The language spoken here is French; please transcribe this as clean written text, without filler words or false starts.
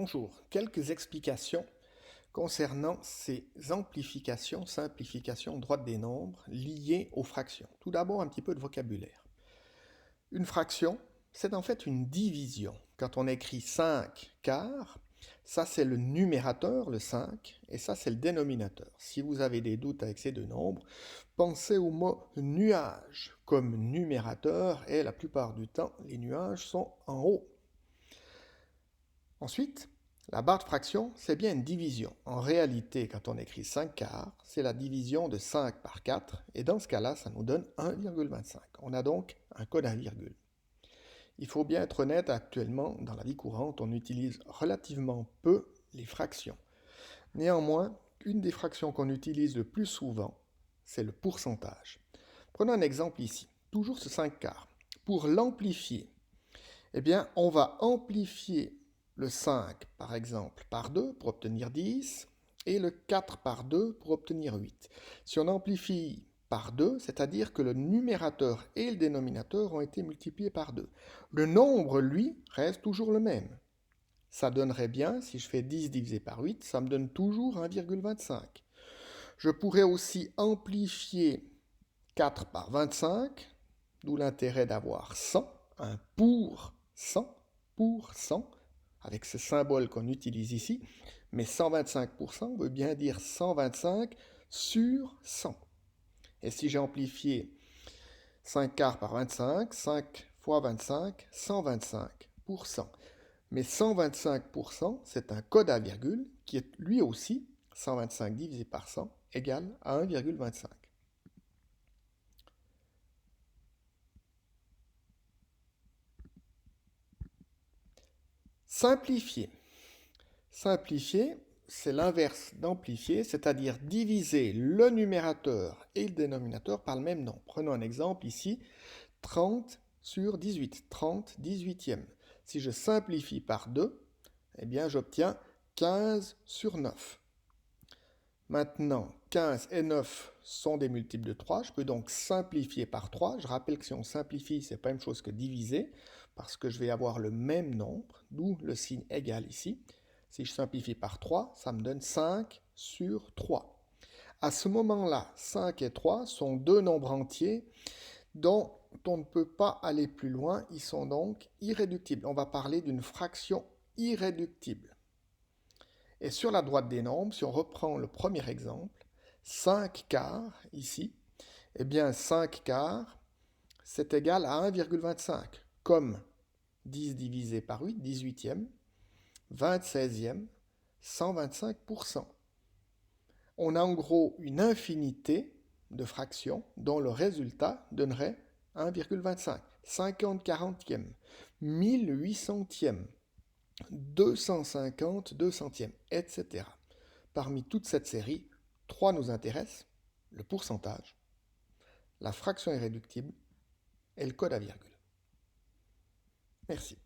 Bonjour, quelques explications concernant ces amplifications, simplifications, droite des nombres liées aux fractions. Tout d'abord, un petit peu de vocabulaire. Une fraction, c'est en fait une division. Quand on écrit 5 quarts, ça c'est le numérateur, le 5, et ça c'est le dénominateur. Si vous avez des doutes avec ces deux nombres, pensez au mot nuage comme numérateur, et la plupart du temps, les nuages sont en haut. Ensuite, la barre de fraction, c'est bien une division. En réalité, quand on écrit 5 quarts, c'est la division de 5 par 4, et dans ce cas-là, ça nous donne 1,25. On a donc un code à virgule. Il faut bien être honnête, actuellement, dans la vie courante, on utilise relativement peu les fractions. Néanmoins, une des fractions qu'on utilise le plus souvent, c'est le pourcentage. Prenons un exemple ici, toujours ce 5 quarts. Pour l'amplifier, eh bien, on va amplifier le 5, par exemple, par 2 pour obtenir 10, et le 4 par 2 pour obtenir 8. Si on amplifie par 2, c'est-à-dire que le numérateur et le dénominateur ont été multipliés par 2. Le nombre, lui, reste toujours le même. Ça donnerait bien, si je fais 10 divisé par 8, ça me donne toujours 1,25. Je pourrais aussi amplifier 4 par 25, d'où l'intérêt d'avoir 100, un pour 100, avec ce symbole qu'on utilise ici, mais 125% veut bien dire 125 sur 100. Et si j'ai amplifié 5 quarts par 25, 5 fois 25, 125%. Mais 125%, c'est un code à virgule qui est lui aussi 125 divisé par 100 égale à 1,25. Simplifier. Simplifier, c'est l'inverse d'amplifier, c'est-à-dire diviser le numérateur et le dénominateur par le même nombre. Prenons un exemple ici, 30 sur 18, 30 18e. Si je simplifie par 2, eh bien j'obtiens 15 sur 9. Maintenant, 15 et 9 sont des multiples de 3, je peux donc simplifier par 3. Je rappelle que si on simplifie, c'est pas la même chose que diviser, parce que je vais avoir le même nombre, d'où le signe égal ici. Si je simplifie par 3, ça me donne 5 sur 3. À ce moment-là, 5 et 3 sont deux nombres entiers dont on ne peut pas aller plus loin, ils sont donc irréductibles. On va parler d'une fraction irréductible. Et sur la droite des nombres, si on reprend le premier exemple, 5 quarts ici, eh bien 5 quarts, c'est égal à 1,25, comme 10 divisé par 8, 18e, 26e, 125%. On a en gros une infinité de fractions dont le résultat donnerait 1,25, 50 quarantième, 1800e, 250 deux centièmes, etc. Parmi toute cette série, trois nous intéressent, le pourcentage, la fraction irréductible et le code à virgule. Merci.